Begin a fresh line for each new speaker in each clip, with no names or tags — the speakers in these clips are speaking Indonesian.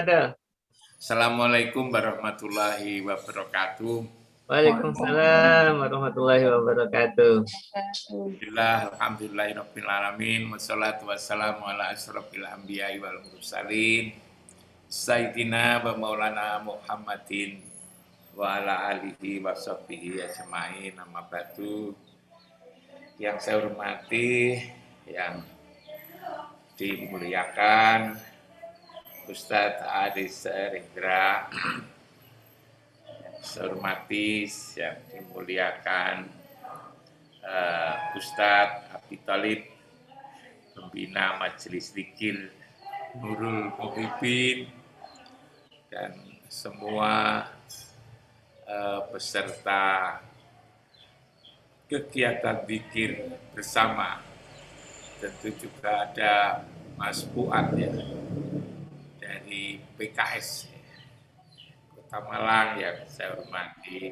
Ada.
Assalamualaikum warahmatullahi wabarakatuh.
Waalaikumsalam warahmatullahi wabarakatuh.
Alhamdulillahirabbil alamin wassalatu wassalamu ala asyrofil anbiya'i wal mursalin sayyidina wa maulana Muhammadin wa ala alihi wa sahbihi ajmain. Amma ba'du. Yang saya hormati, yang dimuliakan Ustadz Adis Rendra, saya hormati yang dimuliakan Ustadz Abi Thalib, pembina Majelis Dzikir Nurul Muhibin, dan semua peserta kegiatan dzikir bersama. Tentu juga ada Mas Fuad ya, dari PKS Kota Malang yang saya hormati.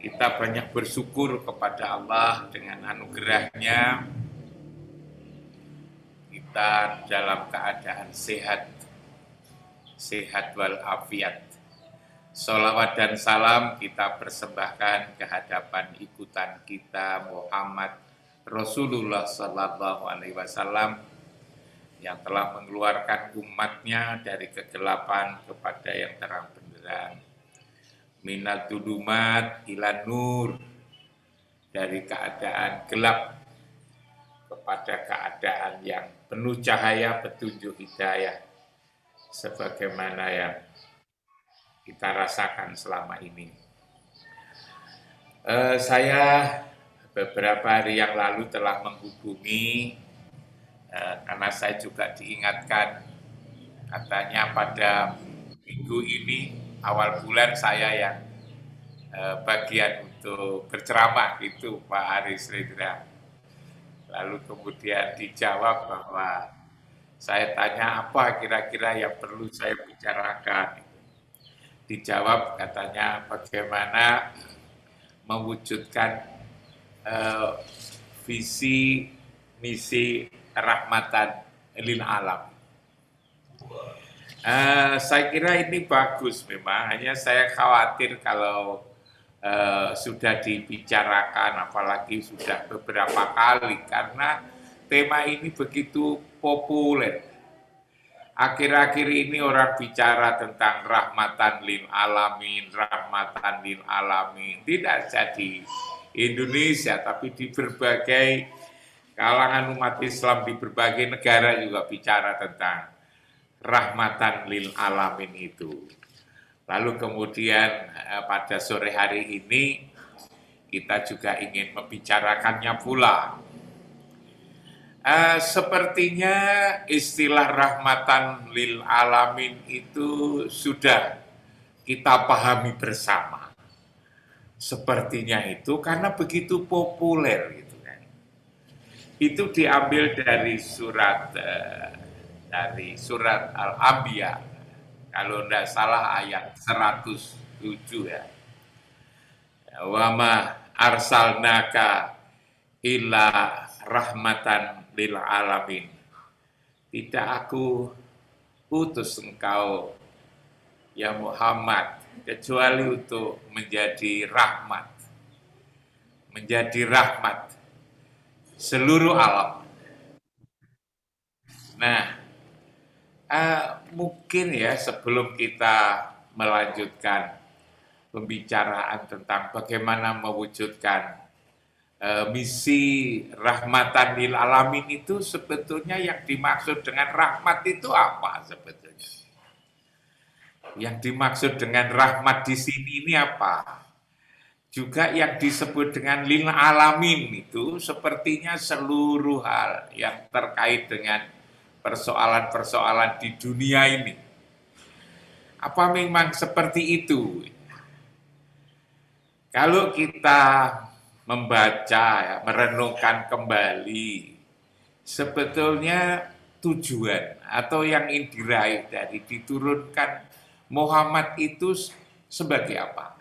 Kita banyak bersyukur kepada Allah dengan anugerahnya kita dalam keadaan sehat walafiat. Sholawat dan salam kita persembahkan ke hadapan ikutan kita Muhammad Rasulullah Sallallahu Alaihi Wasallam yang telah mengeluarkan umatnya dari kegelapan kepada yang terang benderang. Minat dulumat ilan nur, dari keadaan gelap kepada keadaan yang penuh cahaya petunjuk hidayah, sebagaimana yang kita rasakan selama ini. Saya beberapa hari yang lalu telah menghubungi, karena saya juga diingatkan, katanya pada minggu ini awal bulan saya yang bagian untuk berceramah itu Pak Aris Rendra. Lalu kemudian dijawab bahwa saya tanya apa kira-kira yang perlu saya bicarakan. Dijawab katanya bagaimana mewujudkan visi misi rahmatan lil alam. Saya kira ini bagus memang, hanya saya khawatir kalau sudah dibicarakan, apalagi sudah beberapa kali, karena tema ini begitu populer. Akhir-akhir ini orang bicara tentang rahmatan lil alamin, rahmatan lil alamin. Tidak saja di Indonesia, tapi di berbagai kalangan umat Islam di berbagai negara juga bicara tentang rahmatan lil alamin itu. Lalu kemudian pada sore hari ini kita juga ingin membicarakannya pula. Sepertinya istilah rahmatan lil alamin itu sudah kita pahami bersama. Sepertinya itu karena begitu populer gitu kan. Itu diambil dari surat Al-Anbiya, kalau tidak salah ayat 107 ya. Wa ma arsalnaka illa rahmatan lil alamin. Tidak aku utus engkau ya Muhammad kecuali untuk menjadi rahmat. Menjadi rahmat seluruh alam. Nah, mungkin ya sebelum kita melanjutkan pembicaraan tentang bagaimana mewujudkan misi rahmatan lil alamin itu, sebetulnya yang dimaksud dengan rahmat itu apa sebetulnya? Yang dimaksud dengan rahmat di sini ini apa? Juga yang disebut dengan lil alamin itu sepertinya seluruh hal yang terkait dengan persoalan-persoalan di dunia ini. Apa memang seperti itu? Kalau kita membaca, ya, merenungkan kembali, sebetulnya tujuan atau yang ingin diraih dari diturunkan Muhammad itu sebagai apa?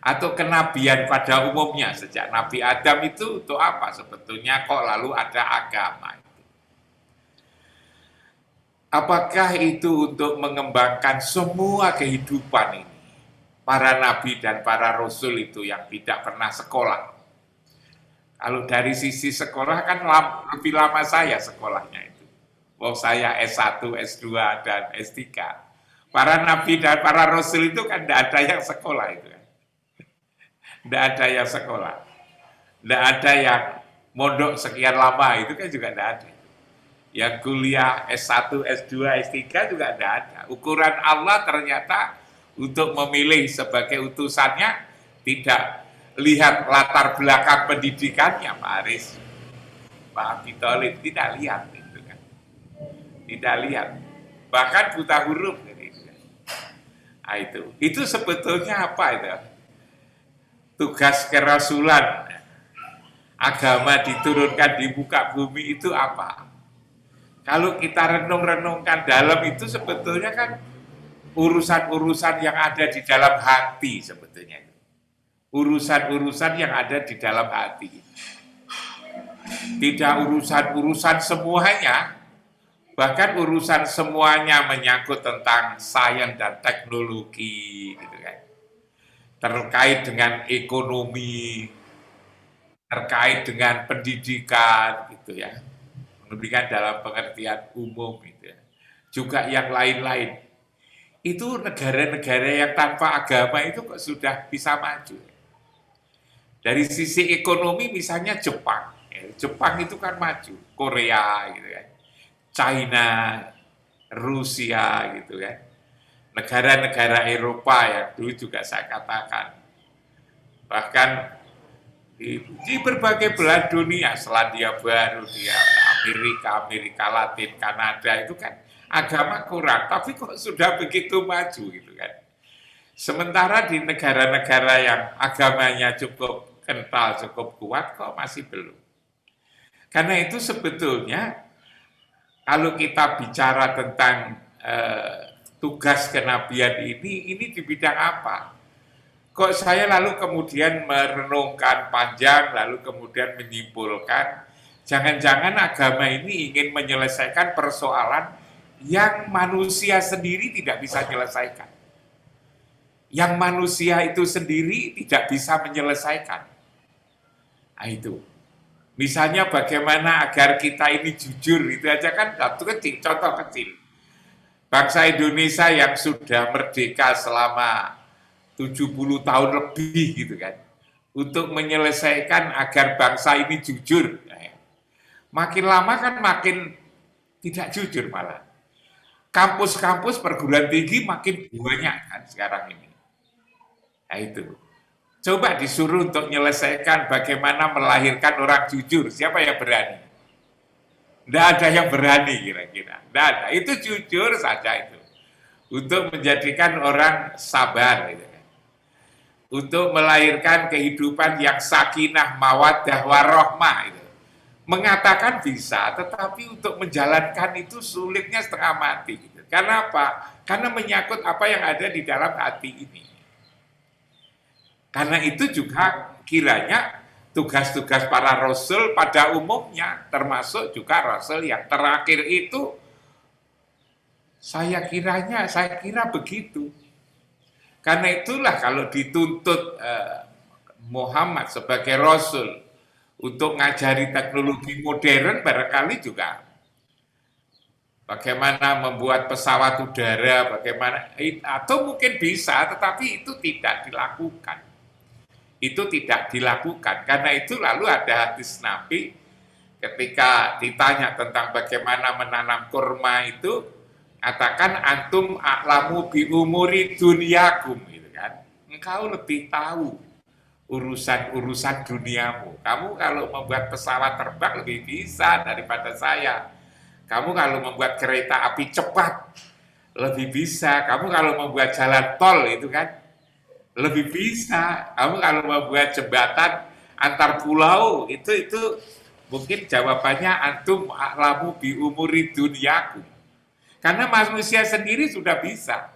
Atau kenabian pada umumnya sejak Nabi Adam itu untuk apa? Sebetulnya kok lalu ada agama. Apakah itu untuk mengembangkan semua kehidupan ini? Para nabi dan para rasul itu yang tidak pernah sekolah. Kalau dari sisi sekolah kan lebih lama saya sekolahnya itu. Oh, saya S1, S2, dan S3. Para nabi dan para rasul itu kan tidak ada yang sekolah itu. Tidak ada yang sekolah. Tidak ada yang mondok sekian lama, itu kan juga tidak ada. Yang kuliah S1, S2, S3 juga tidak ada. Ukuran Allah ternyata untuk memilih sebagai utusannya tidak lihat latar belakang pendidikannya, Pak Aris, Pak Abi Thalib, tidak lihat itu kan. Tidak lihat. Bahkan buta huruf gitu kan. Nah, itu sebetulnya apa itu? Tugas kerasulan, agama diturunkan di muka bumi itu apa? Kalau kita renung-renungkan dalam itu sebetulnya kan urusan-urusan yang ada di dalam hati sebetulnya. Urusan-urusan yang ada di dalam hati. Tidak urusan-urusan semuanya, bahkan urusan semuanya menyangkut tentang sains dan teknologi gitu kan. Terkait dengan ekonomi, terkait dengan pendidikan gitu ya. Pendidikan dalam pengertian umum gitu ya. Juga yang lain-lain. Itu negara-negara yang tanpa agama itu kok sudah bisa maju. Dari sisi ekonomi misalnya Jepang. Jepang itu kan maju. Korea gitu kan. China, Rusia gitu kan. Negara-negara Eropa yang dulu juga saya katakan. Bahkan di berbagai belahan dunia, Selandia Baru, di Amerika, Amerika Latin, Kanada, itu kan agama kurang, tapi kok sudah begitu maju gitu kan. Sementara di negara-negara yang agamanya cukup kental, cukup kuat, kok masih belum. Karena itu sebetulnya kalau kita bicara tentang tugas kenabian ini di bidang apa? Kok saya lalu kemudian merenungkan panjang, lalu kemudian menyimpulkan, jangan-jangan agama ini ingin menyelesaikan persoalan yang manusia sendiri tidak bisa menyelesaikan. Yang manusia itu sendiri tidak bisa menyelesaikan. Nah itu. Misalnya bagaimana agar kita ini jujur, itu aja kan contoh kecil. Bangsa Indonesia yang sudah merdeka selama 70 tahun lebih gitu kan, untuk menyelesaikan agar bangsa ini jujur. Makin lama kan makin tidak jujur malah. Kampus-kampus perguruan tinggi makin banyak kan sekarang ini. Nah itu. Coba disuruh untuk menyelesaikan bagaimana melahirkan orang jujur. Siapa yang berani? Tidak ada yang berani kira-kira. Tidak ada. Itu jujur saja itu. Untuk menjadikan orang sabar gitu. Untuk melahirkan kehidupan yang sakinah, mawaddah, warohmah itu. Mengatakan bisa, tetapi untuk menjalankan itu sulitnya setengah mati. Gitu. Karena apa? Karena menyangkut apa yang ada di dalam hati ini. Karena itu juga kiranya tugas-tugas para rasul pada umumnya, termasuk juga rasul yang terakhir itu, saya kira begitu. Karena itulah kalau dituntut Muhammad sebagai Rasul untuk ngajari teknologi modern, barangkali juga bagaimana membuat pesawat udara, bagaimana, atau mungkin bisa, tetapi itu tidak dilakukan. Itu tidak dilakukan. Karena itu lalu ada hadis Nabi ketika ditanya tentang bagaimana menanam kurma itu, katakan antum a'lamu bi umuri dunyakum gitu kan. Engkau lebih tahu urusan-urusan duniamu. Kamu kalau membuat pesawat terbang lebih bisa daripada saya. Kamu kalau membuat kereta api cepat lebih bisa. Kamu kalau membuat jalan tol itu kan lebih bisa. Kamu kalau membuat jembatan antar pulau itu mungkin jawabannya antum a'lamu bi umuri dunyakum. Karena manusia sendiri sudah bisa.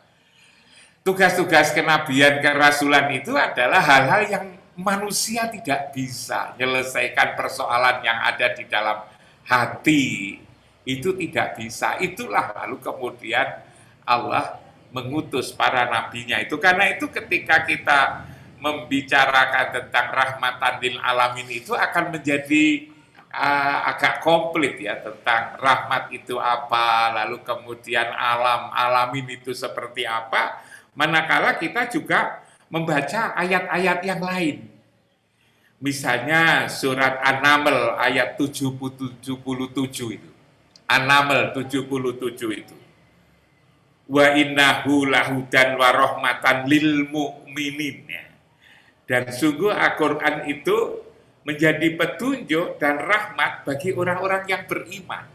Tugas-tugas kenabian, kerasulan itu adalah hal-hal yang manusia tidak bisa menyelesaikan persoalan yang ada di dalam hati. Itu tidak bisa. Itulah lalu kemudian Allah mengutus para nabinya itu. Karena itu ketika kita membicarakan tentang rahmatan lil alamin itu akan menjadi agak komplit ya, tentang rahmat itu apa, lalu kemudian alamin itu seperti apa, manakala kita juga membaca ayat-ayat yang lain. Misalnya surat An-Naml ayat 77 itu. An-Naml 77 itu. Wa innahu lahudan wa rahmatan lil mu'minin. Dan sungguh Al-Quran itu menjadi petunjuk dan rahmat bagi orang-orang yang beriman.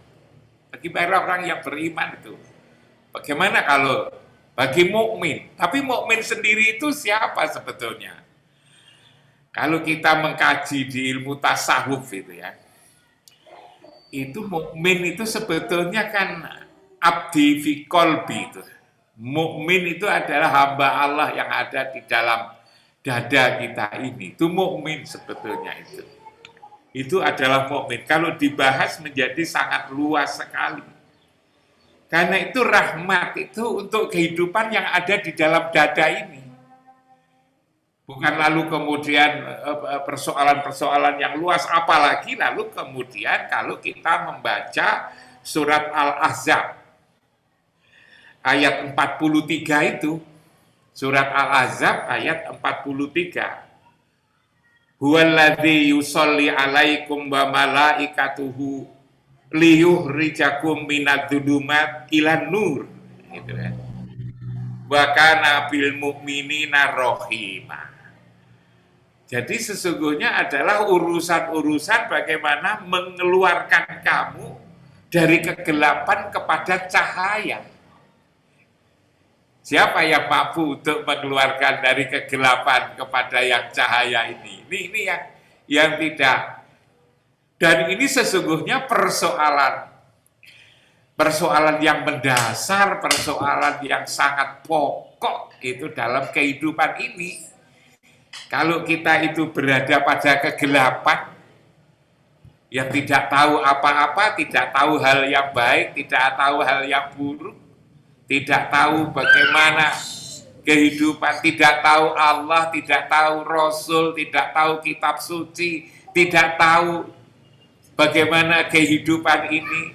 Bagi orang-orang yang beriman itu. Bagaimana kalau bagi mukmin? Tapi mukmin sendiri itu siapa sebetulnya? Kalau kita mengkaji di ilmu tasawuf itu ya, itu mukmin itu sebetulnya kan abdi fi qalbi itu. Mukmin itu adalah hamba Allah yang ada di dalam dada kita ini. Itu mukmin sebetulnya itu. Itu adalah mukmin. Kalau dibahas menjadi sangat luas sekali. Karena itu rahmat itu untuk kehidupan yang ada di dalam dada ini. Bukan lalu kemudian persoalan-persoalan yang luas, apalagi lalu kemudian kalau kita membaca surat Al-Ahzab ayat 43 itu, surat Al-Ahzab ayat 43. Huwallazi yusolli alaikum wa malaikatuhu liyukhrijakum minadz-dzulumat ilan nur. Gitu ya. Wa kana bil mu'minina rahima. Jadi sesungguhnya adalah urusan-urusan bagaimana mengeluarkan kamu dari kegelapan kepada cahaya. Siapa yang mampu untuk mengeluarkan dari kegelapan kepada yang cahaya ini? Ini yang tidak. Dan ini sesungguhnya persoalan yang mendasar, persoalan yang sangat pokok itu dalam kehidupan ini. Kalau kita itu berada pada kegelapan, yang tidak tahu apa-apa, tidak tahu hal yang baik, tidak tahu hal yang buruk, tidak tahu bagaimana kehidupan, tidak tahu Allah, tidak tahu Rasul, tidak tahu kitab suci, tidak tahu bagaimana kehidupan ini.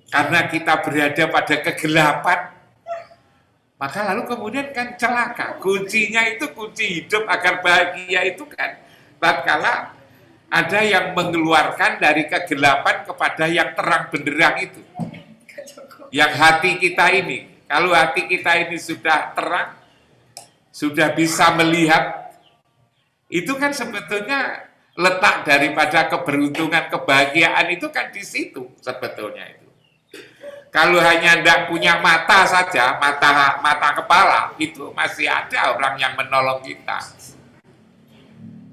Karena kita berada pada kegelapan, maka lalu kemudian kan celaka. Kuncinya itu kunci hidup agar bahagia itu kan tatkala ada yang mengeluarkan dari kegelapan kepada yang terang benderang itu. Yang hati kita ini, kalau hati kita ini sudah terang, sudah bisa melihat, itu kan sebetulnya letak daripada keberuntungan, kebahagiaan itu kan di situ sebetulnya itu. Kalau hanya tidak punya mata saja, mata kepala, itu masih ada orang yang menolong kita.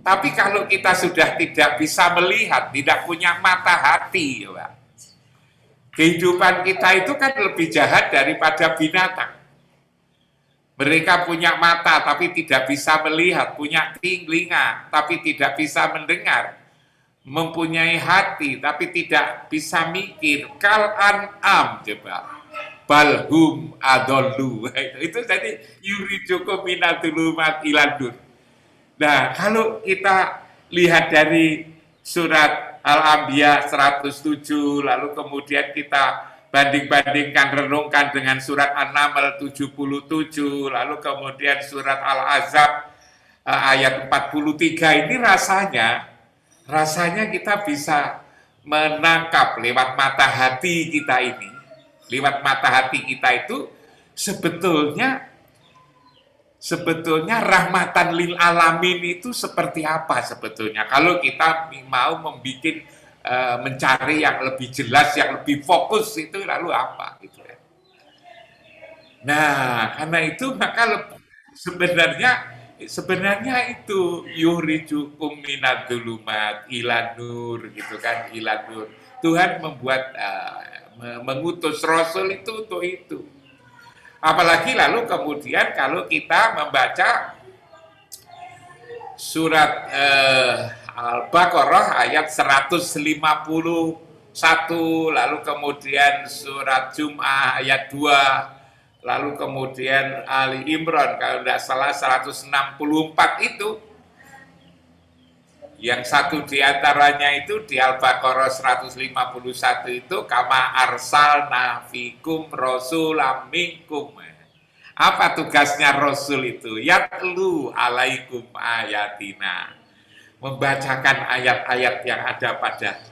Tapi kalau kita sudah tidak bisa melihat, tidak punya mata hati, ya, kehidupan kita itu kan lebih jahat daripada binatang. Mereka punya mata tapi tidak bisa melihat, punya telinga tapi tidak bisa mendengar, mempunyai hati tapi tidak bisa mikir. Kal an'am, coba balhum adollu. Itu tadi yurijukum minadzulumat ilan nur. Nah, kalau kita lihat dari surat Al-Anbiya 107, lalu kemudian kita banding-bandingkan, renungkan dengan surat An-Naml 77, lalu kemudian surat Al-Ahzab ayat 43, ini rasanya kita bisa menangkap lewat mata hati kita ini. Lewat mata hati kita itu sebetulnya rahmatan lil alamin itu seperti apa sebetulnya. Kalau kita mau mencari yang lebih jelas, yang lebih fokus itu lalu apa gitu ya. Nah, karena itu maka sebenarnya itu yukhrijukum minadzulumat ilan nur gitu kan, ilan nur. Tuhan mengutus Rasul itu untuk itu. Apalagi lalu kemudian kalau kita membaca surat Al-Baqarah ayat 153 1, lalu kemudian surat Jum'ah ayat 2, lalu kemudian Ali Imran kalau tidak salah 164 itu. Yang satu diantaranya itu di Al-Baqarah 151 itu kama arsalna fikum rasulam minkum. Apa tugasnya Rasul itu? Yatlu alaikum ayatina. Membacakan ayat-ayat yang ada pada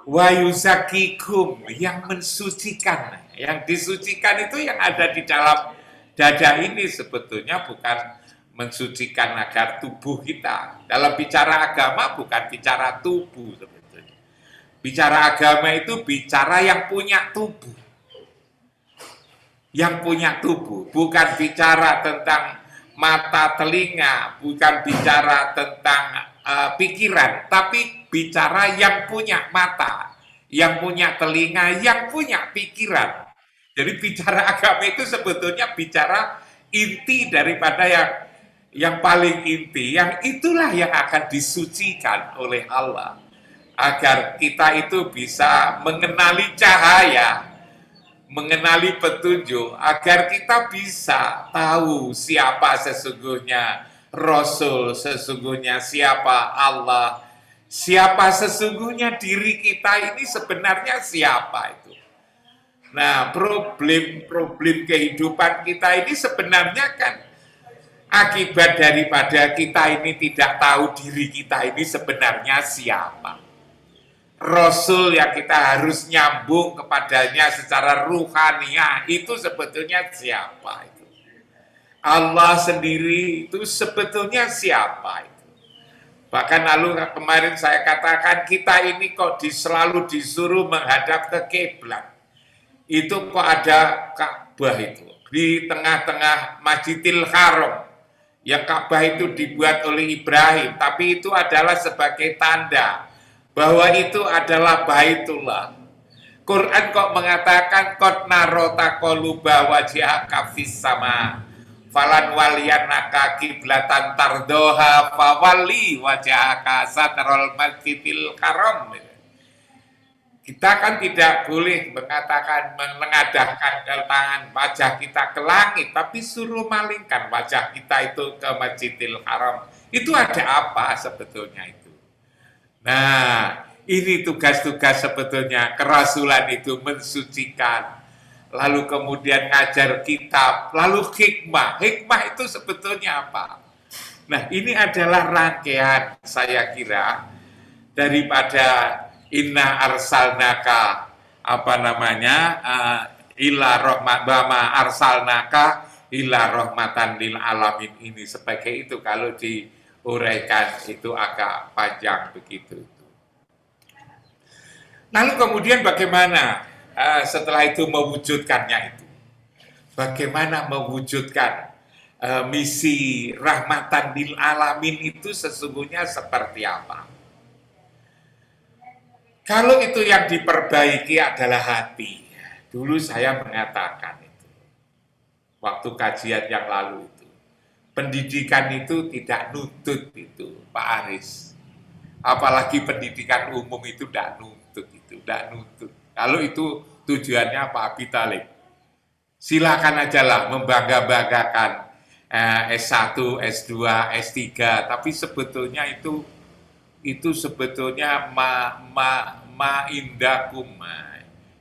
wa yuzakikum, yang mensucikan. Yang disucikan itu yang ada di dalam dada ini sebetulnya bukan mensucikan agar tubuh kita. Dalam bicara agama bukan bicara tubuh sebetulnya. Bicara agama itu bicara yang punya tubuh. Yang punya tubuh, bukan bicara tentang mata, telinga, bukan bicara tentang pikiran, tapi bicara yang punya mata, yang punya telinga, yang punya pikiran. Jadi bicara agama itu sebetulnya bicara inti daripada yang paling inti, yang itulah yang akan disucikan oleh Allah agar kita itu bisa mengenali cahaya, mengenali petunjuk, agar kita bisa tahu siapa sesungguhnya Rasul, sesungguhnya siapa Allah, siapa sesungguhnya diri kita ini sebenarnya siapa itu. Nah, problem kehidupan kita ini sebenarnya kan akibat daripada kita ini tidak tahu diri kita ini sebenarnya siapa. Rasul yang kita harus nyambung kepadanya secara ruhaniah itu sebetulnya siapa itu? Allah sendiri itu sebetulnya siapa itu? Bahkan lalu kemarin saya katakan kita ini kok selalu disuruh menghadap ke kiblat. Itu kok ada Ka'bah itu di tengah-tengah Masjidil Haram. Yang Ka'bah itu dibuat oleh Ibrahim, tapi itu adalah sebagai tanda bahwa itu adalah Baitullah. Quran kok mengatakan qad narota qaluba wajhaka fis sama falan waliyanaka qiblatan tardoha fawalli wajhaka satrul masjidil haram. Kita kan tidak boleh mengatakan menengadahkan tangan wajah kita ke langit, tapi suruh malingkan wajah kita itu ke Masjidil Haram. Itu ada apa sebetulnya itu? Nah, ini tugas-tugas sebetulnya kerasulan itu mensucikan, lalu kemudian ngajar kitab, lalu hikmah. Hikmah itu sebetulnya apa? Nah, ini adalah rangkaian saya kira daripada inna arsalnaka ila rahmat bama arsalnaka ila rahmatan lil alamin ini sebagai itu kalau diuraikan itu agak panjang begitu. Lalu kemudian bagaimana setelah itu mewujudkannya itu? Bagaimana mewujudkan misi rahmatan lil alamin itu sesungguhnya seperti apa? Kalau itu yang diperbaiki adalah hati. Dulu saya mengatakan itu. Waktu kajian yang lalu itu. Pendidikan itu tidak nuntut itu, Pak Aris. Apalagi pendidikan umum itu tidak nuntut itu, tidak nuntut. Kalau itu tujuannya Pak Abi Thalib. Silakan aja lah membangga-banggakan S1, S2, S3, tapi sebetulnya itu sebetulnya ma indakum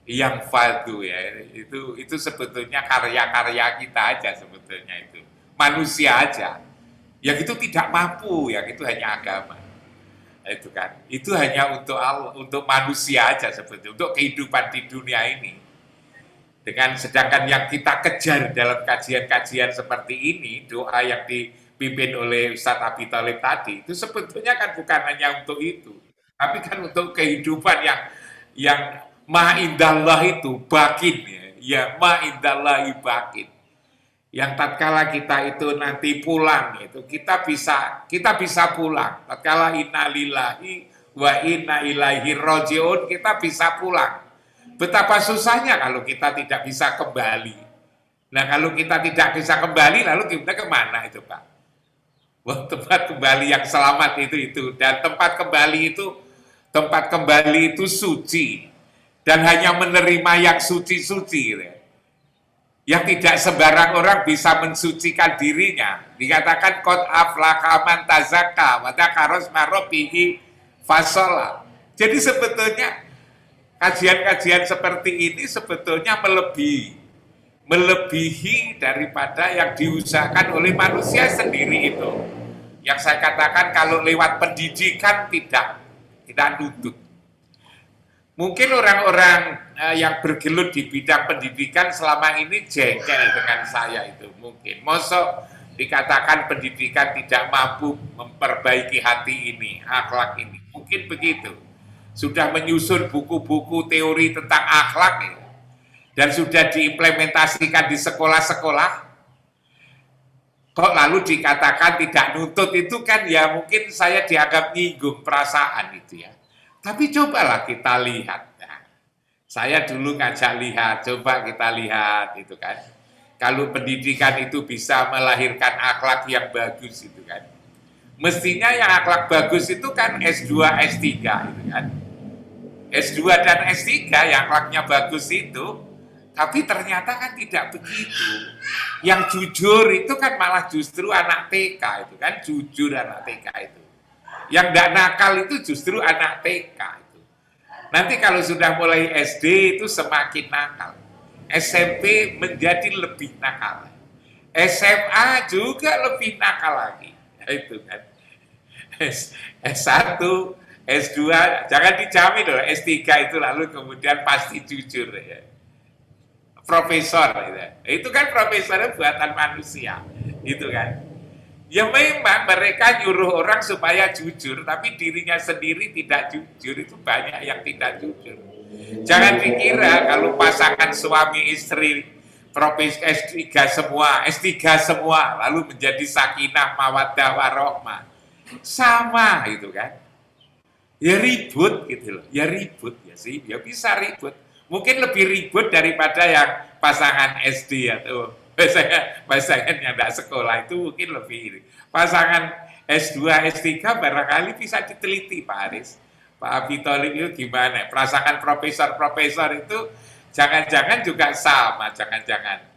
yang faldu ya, itu sebetulnya karya-karya kita aja sebetulnya, itu manusia aja yang itu tidak mampu, yang itu hanya agama, itu kan, itu hanya untuk Allah, untuk manusia aja sebetulnya, untuk kehidupan di dunia ini. Sedangkan yang kita kejar dalam kajian-kajian seperti ini, doa yang dipimpin oleh Ustadz Abi Thalib tadi, itu sebetulnya kan bukan hanya untuk itu, tapi kan untuk kehidupan yang ma indallah itu bakin ya ma indallahi bakin, yang tatkala kita itu nanti pulang itu kita bisa pulang, tatkala inna lillahi wa inna ilaihi rajiun kita bisa pulang. Betapa susahnya kalau kita tidak bisa kembali. Nah, kalau kita tidak bisa kembali, lalu kita kemana itu, Pak? Wah, tempat kembali yang selamat itu. Dan tempat kembali itu suci. dan hanya menerima yang suci-suci gitu ya. Yang tidak sembarang orang bisa mensucikan dirinya. Dikatakan qad aflaha man tazakka wa dzakara isma rabbih fasholla. Jadi sebetulnya kajian-kajian seperti ini sebetulnya melebihi daripada yang diusahakan oleh manusia sendiri itu. Yang saya katakan kalau lewat pendidikan tidak nuntut. Mungkin orang-orang yang bergelut di bidang pendidikan selama ini jengkel dengan saya itu mungkin. Mosok dikatakan pendidikan tidak mampu memperbaiki hati ini, akhlak ini. Mungkin begitu. Sudah menyusun buku-buku teori tentang akhlak ini, dan sudah diimplementasikan di sekolah-sekolah. Kok lalu dikatakan tidak nuntut, itu kan ya mungkin saya dianggap nyinggung perasaan itu ya. Tapi cobalah kita lihat. Nah, saya dulu ngajak lihat, coba kita lihat itu kan. Kalau pendidikan itu bisa melahirkan akhlak yang bagus itu kan. Mestinya yang akhlak bagus itu kan S2, S3 itu kan. S2 dan S3 yang akhlaknya bagus itu, tapi ternyata kan tidak begitu. Yang jujur itu kan malah justru anak TK itu kan, jujur anak TK itu. Yang tidak nakal itu justru anak TK itu. Nanti kalau sudah mulai SD itu semakin nakal. SMP menjadi lebih nakal. SMA juga lebih nakal lagi. Itu kan. S1, S2, jangan dijamin loh. S3 itu lalu kemudian pasti jujur ya. Profesor gitu. Itu kan profesornya buatan manusia. Gitu kan. Ya memang mereka nyuruh orang supaya jujur, tapi dirinya sendiri tidak jujur, itu banyak yang tidak jujur. Jangan dikira kalau pasangan suami istri profesor S3 semua, S3 semua, lalu menjadi sakinah mawaddah warohmah. Sama itu kan. Ya ribut gitu loh, ya ribut ya sih, ya bisa ribut. Mungkin lebih ribut daripada yang pasangan SD atau pasangan yang tidak sekolah itu mungkin lebih. Pasangan S2, S3 barangkali bisa diteliti Pak Aris. Pak Abi Tholib itu gimana? Pasangan profesor-profesor itu jangan-jangan juga sama, jangan-jangan.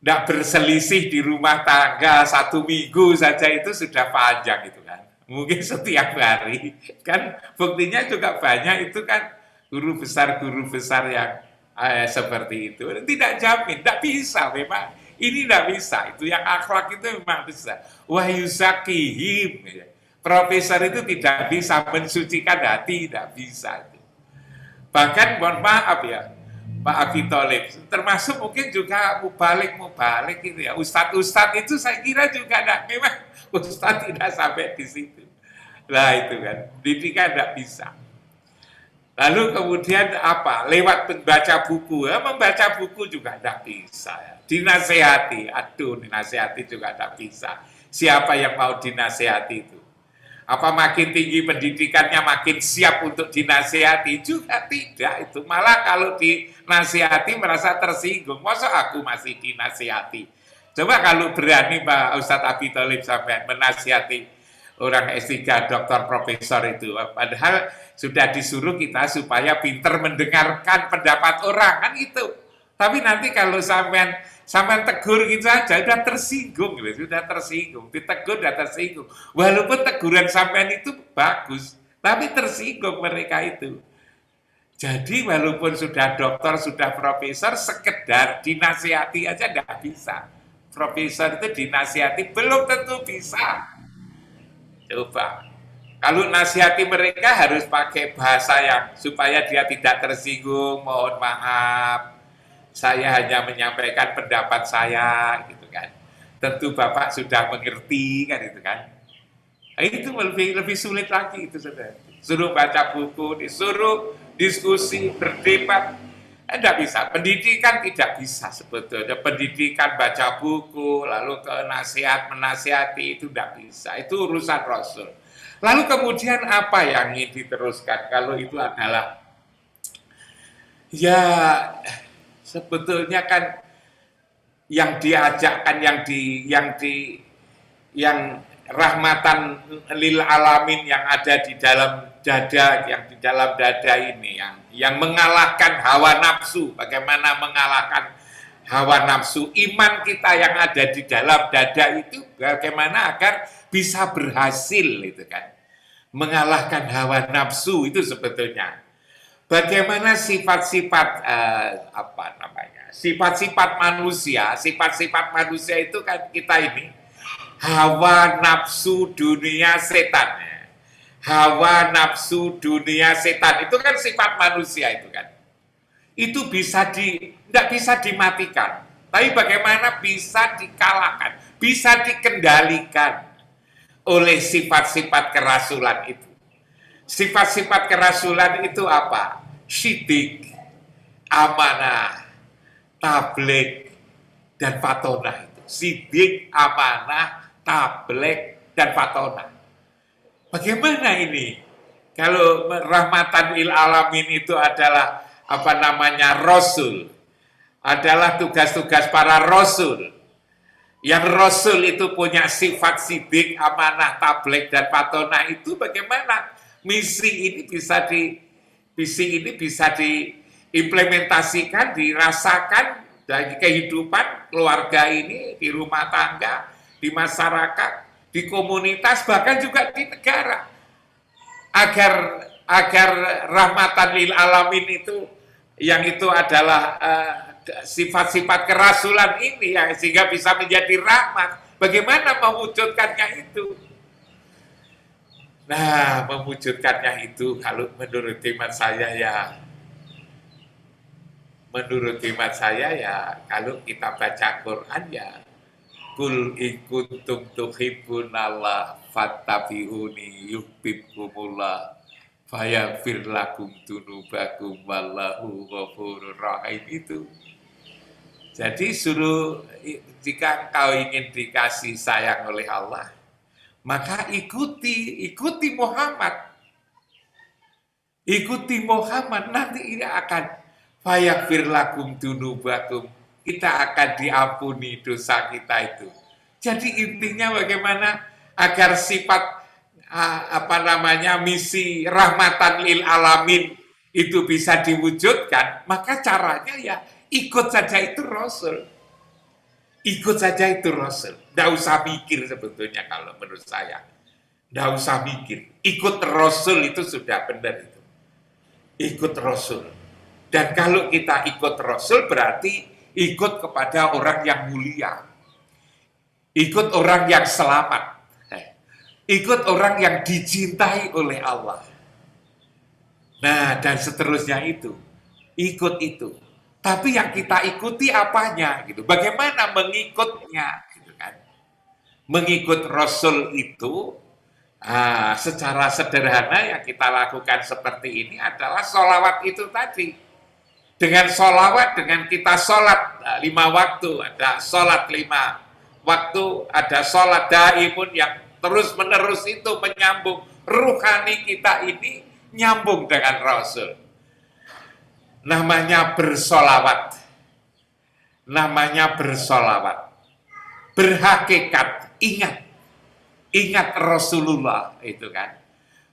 Tidak berselisih di rumah tangga 1 minggu saja itu sudah panjang itu kan. Mungkin setiap hari. Kan buktinya juga banyak itu kan guru besar yang seperti itu. Tidak jamin, tidak bisa memang. Ini tidak bisa, itu yang akhlak itu memang bisa. Wahyusakihim. Profesor itu tidak bisa mensucikan hati, tidak bisa. Bahkan mohon maaf ya, Pak Abi Tholib, termasuk mungkin juga mubalik gitu ya. Ustadz itu saya kira juga tidak, memang ustadz tidak sampai di situ. Nah itu kan, pendidikan tidak bisa. Lalu kemudian apa? Lewat membaca buku, membaca buku juga tidak bisa. Ya. Dinasehati, aduh dinasehati juga tidak bisa. Siapa yang mau dinasehati itu? Apa makin tinggi pendidikannya makin siap untuk dinasehati? Juga tidak itu. Malah kalau dinasehati merasa tersinggung. Masa aku masih dinasehati? Coba kalau berani Pak Ustadz Abi Tholib sampai menasehati orang S3, doktor, profesor itu. Padahal sudah disuruh kita supaya pinter mendengarkan pendapat orang, kan itu. Tapi nanti kalau sampean tegur gitu saja, sudah tersinggung, gitu. Sudah tersinggung. Ditegur, sudah tersinggung. Walaupun teguran sampean itu bagus, tapi tersinggung mereka itu. Jadi walaupun sudah dokter, sudah profesor, sekedar dinasihati aja tidak bisa. Profesor itu dinasihati belum tentu bisa. Coba, kalau nasihati mereka harus pakai bahasa yang supaya dia tidak tersinggung, mohon maaf, saya hanya menyampaikan pendapat saya, gitu kan. Tentu Bapak sudah mengerti, kan itu kan. Nah, itu lebih sulit lagi itu saudara. Suruh baca buku, disuruh diskusi, berdebat, tidak bisa. Pendidikan tidak bisa sebetulnya. Pendidikan baca buku, lalu ke nasihat, menasihati, itu tidak bisa. Itu urusan Rasul. Lalu kemudian apa yang ingin diteruskan? Kalau itu adalah, ya sebetulnya kan yang diajakkan, yang rahmatan lil alamin yang ada di dalam dada, yang di dalam dada ini, yang mengalahkan hawa nafsu. Bagaimana mengalahkan hawa nafsu? Iman kita yang ada di dalam dada itu bagaimana agar bisa berhasil, itu kan? Mengalahkan hawa nafsu itu sebetulnya. Bagaimana sifat-sifat sifat-sifat manusia itu kan kita ini hawa nafsu dunia setan. Hawa nafsu dunia setan itu kan sifat manusia itu kan. Itu tidak bisa dimatikan. Tapi bagaimana bisa dikalahkan, bisa dikendalikan oleh sifat-sifat kerasulan itu. Sifat-sifat kerasulan itu apa? Syidik, amanah, tabligh, dan fatonah itu. Sidik, amanah, tabligh, dan fatonah. Bagaimana ini? Kalau rahmatan lil alamin itu adalah rasul, adalah tugas-tugas para rasul. Yang rasul itu punya sifat sidik, amanah, tabligh, dan fatonah itu bagaimana misi ini bisa diimplementasikan, dirasakan dari kehidupan keluarga ini, di rumah tangga, di masyarakat, di komunitas, bahkan juga di negara. Agar rahmatan lil alamin itu, yang itu adalah sifat-sifat kerasulan ini, ya, sehingga bisa menjadi rahmat. Bagaimana mewujudkannya itu? Nah, mewujudkannya itu kalau menurut hemat saya ya kalau kita baca Quran ya kul in kuntum tuhibbunallah fattabi'uni yuhibbukumullah fayaghfir lakum dzunubakum wallahu ghafurur rahim itu. Jadi suruh, jika engkau ingin dikasih sayang oleh Allah, maka ikuti Muhammad. Ikuti Muhammad, nanti ini akan fayaghfir lakum dzunubakum. Kita akan diampuni dosa kita itu. Jadi intinya bagaimana agar sifat misi rahmatan lil alamin itu bisa diwujudkan, maka caranya ya ikut saja itu Rasul. Ikut saja itu Rasul. Tidak usah mikir sebetulnya kalau menurut saya. Tidak usah mikir. Ikut Rasul itu sudah benar itu. Ikut Rasul. Dan kalau kita ikut Rasul berarti ikut kepada orang yang mulia. Ikut orang yang selamat. Ikut orang yang dicintai oleh Allah. Nah, dan seterusnya itu. Ikut itu. Tapi yang kita ikuti apanya gitu. Bagaimana mengikutnya gitu kan. Mengikut Rasul itu secara sederhana yang kita lakukan seperti ini adalah sholawat itu tadi. Dengan sholawat, dengan kita sholat 5 waktu, ada sholat 5 waktu, ada sholat daimun yang terus menerus itu menyambung. Ruhani kita ini nyambung dengan Rasul. Namanya bersolawat. Namanya bersolawat. Berhakikat, ingat Rasulullah itu kan.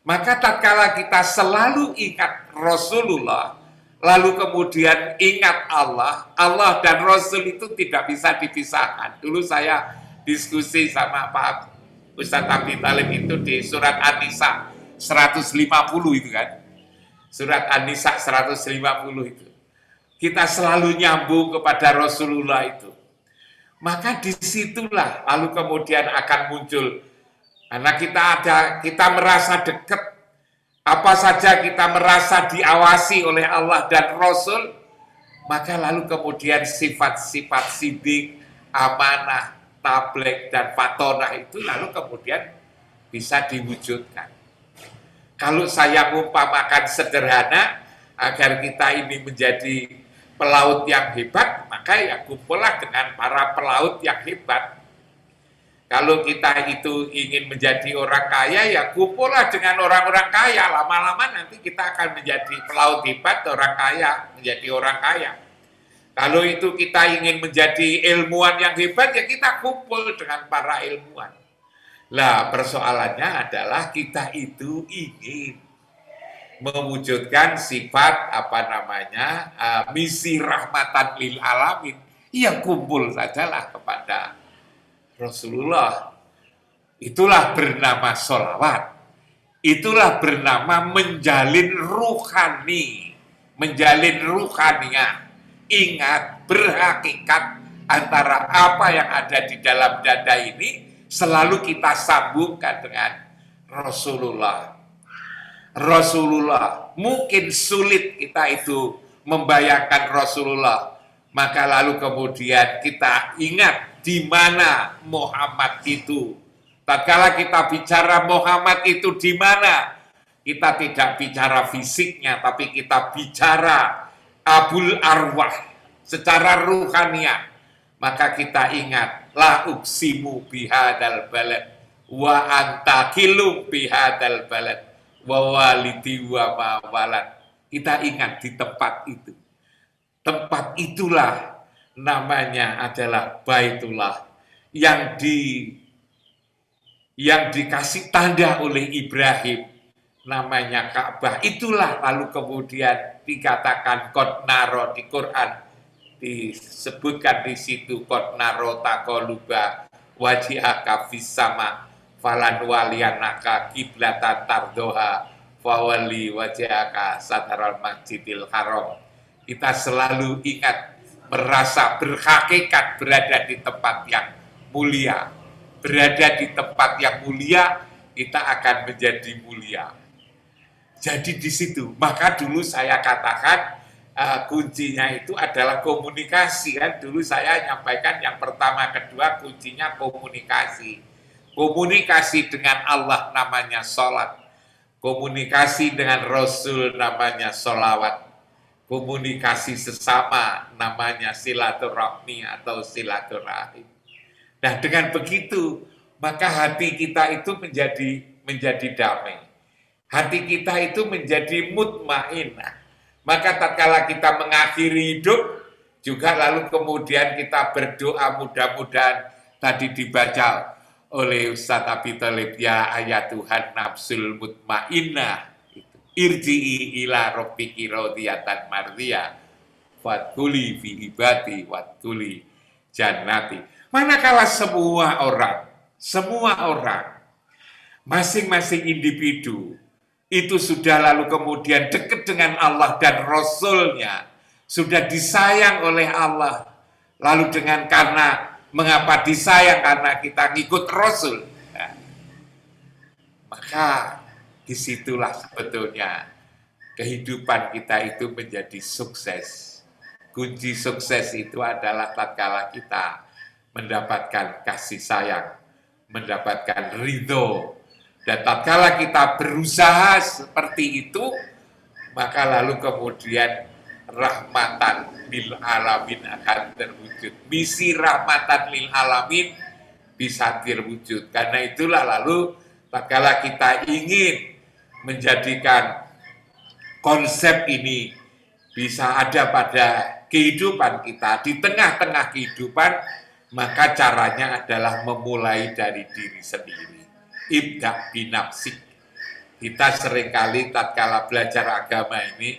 Maka tatkala kita selalu ingat Rasulullah, lalu kemudian ingat Allah dan Rasul itu tidak bisa dipisahkan. Dulu saya diskusi sama Pak Ustadz Abi Talib itu di surat An-Nisa 150 itu kan. Surat An-Nisa 150 itu. Kita selalu nyambung kepada Rasulullah itu. Maka disitulah lalu kemudian akan muncul. Karena kita merasa dekat. Apa saja kita merasa diawasi oleh Allah dan Rasul. Maka lalu kemudian sifat-sifat sidik, amanah, tabligh, dan fatonah itu lalu kemudian bisa diwujudkan. Kalau saya mengumpamakan sederhana, agar kita ini menjadi pelaut yang hebat, maka ya kumpullah dengan para pelaut yang hebat. Kalau kita itu ingin menjadi orang kaya, ya kumpullah dengan orang-orang kaya. Lama-lama nanti kita akan menjadi pelaut hebat, orang kaya, menjadi orang kaya. Kalau itu kita ingin menjadi ilmuwan yang hebat, ya kita kumpul dengan para ilmuwan. Lah persoalannya adalah kita itu ingin mewujudkan sifat misi rahmatan lil alamin, yang kumpul sajalah kepada Rasulullah. Itulah bernama sholawat, itulah bernama menjalin ruhani, menjalin ruhaniyah. Ingat, berhakikat antara apa yang ada di dalam dada ini selalu kita sambungkan dengan Rasulullah. Rasulullah, mungkin sulit kita itu membayangkan Rasulullah, maka lalu kemudian kita ingat di mana Muhammad itu. Tatkala kita bicara Muhammad itu di mana, kita tidak bicara fisiknya, tapi kita bicara Abul Arwah secara ruhaniyah. Maka kita ingat, la uksimu bihadal balad wa anta kilum bihadal balad wa walidi wa ma walad. Kita ingat di tempat itu. Tempat itulah namanya adalah Baitullah yang dikasih tanda oleh Ibrahim, namanya Ka'bah. Itulah lalu kemudian dikatakan qad naro di Quran, disebutkan di situ qad naro taqaluba wajhaka fis sama falan waliyanaka kiblatan tardoha fawali wajhaka sataral masjidil haram. Kita selalu ingat, merasa berhakikat berada di tempat yang mulia. Berada di tempat yang mulia, kita akan menjadi mulia. Jadi di situ, maka dulu saya katakan kuncinya itu adalah komunikasi, kan. Dulu saya nyampaikan yang pertama, kedua, kuncinya komunikasi. Komunikasi dengan Allah namanya sholat. Komunikasi dengan Rasul namanya sholawat. Komunikasi sesama namanya silaturahmi atau silaturahim. Nah, dengan begitu, maka hati kita itu menjadi damai. Hati kita itu menjadi mutmainnah. Maka tatkala kita mengakhiri hidup, juga lalu kemudian kita berdoa, mudah-mudahan tadi dibaca oleh Ustadz Abi Thalib, ya ayat Tuhan nafsul mutmainnah, irji'i ila rabbiki radiyatan mardiyah, wadkhuli fi ibadi wadkhuli jannati. Manakala semua orang, masing-masing individu, itu sudah lalu kemudian dekat dengan Allah dan Rasul-Nya, sudah disayang oleh Allah, lalu karena mengapa disayang? Karena kita ngikut Rasul. Nah, maka disitulah sebetulnya kehidupan kita itu menjadi sukses. Kunci sukses itu adalah tatkala kita mendapatkan kasih sayang, mendapatkan ridho. Dan tatkala kita berusaha seperti itu, maka lalu kemudian rahmatan lil alamin akan terwujud. Misi rahmatan lil alamin bisa terwujud. Karena itulah lalu tatkala kita ingin menjadikan konsep ini bisa ada pada kehidupan kita, di tengah-tengah kehidupan, maka caranya adalah memulai dari diri sendiri. Ibda binafsik. Kita seringkali tatkala belajar agama ini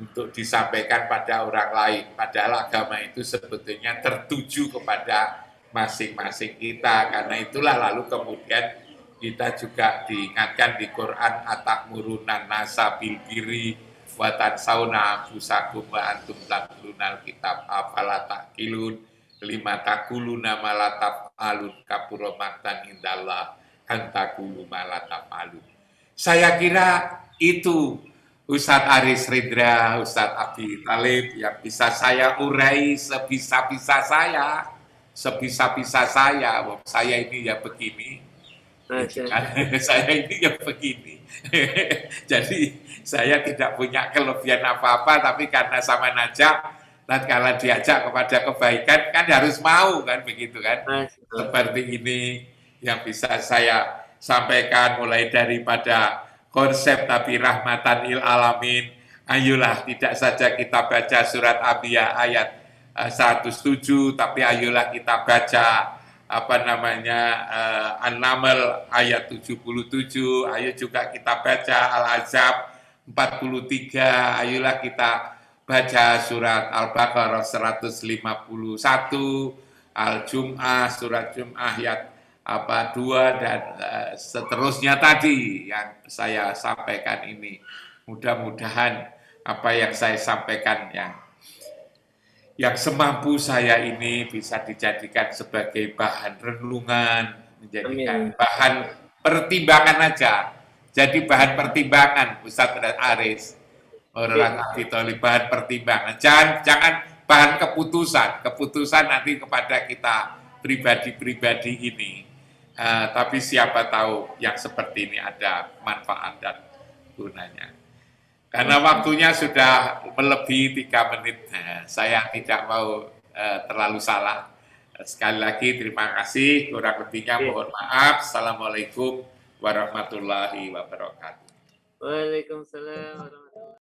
untuk disampaikan pada orang lain, padahal agama itu sebetulnya tertuju kepada masing-masing kita. Karena itulah lalu kemudian kita juga diingatkan di Quran, atakmurunan nasa bil birri wa tansawna anfusakum wa antum tatlunal kitab afala taqilun lima takuluna malataf alun kapuromatan indallah antakulu malataf alun. Saya kira itu Ustadz Aris Ridra, Ustadz Abi Thalib yang bisa saya urai sebisa-bisa saya. Saya ini ya begini. Saya ini ya begini. Jadi saya tidak punya kelebihan apa-apa, tapi karena sama Najak, tatkala diajak kepada kebaikan kan harus mau, kan begitu kan. Seperti ini yang bisa saya sampaikan, mulai daripada konsep tapi rahmatan lil alamin. Ayolah tidak saja kita baca surat Anbiya ayat 107, tapi ayolah kita baca apa namanya An-Naml ayat 77, ayo juga kita baca Al-Ahzab 43, ayolah kita baca surat Al-Baqarah 151, Al-Jum'ah surat Jum'ah ayat 2 dan seterusnya tadi yang saya sampaikan ini. Mudah-mudahan apa yang saya sampaikan yang semampu saya ini bisa dijadikan sebagai bahan renungan, menjadikan
Amin.
bahan pertimbangan aja. Jadi bahan pertimbangan, Ustadz Aris, orang Abitoli, bahan pertimbangan. Jangan bahan keputusan. Keputusan nanti kepada kita pribadi-pribadi ini. Tapi siapa tahu yang seperti ini ada manfaat dan gunanya. Karena waktunya sudah melebihi 3 menit, saya tidak mau terlalu salah. Sekali lagi terima kasih, kurang lebihnya mohon maaf. Assalamualaikum warahmatullahi wabarakatuh.
Waalaikumsalam warahmatullahi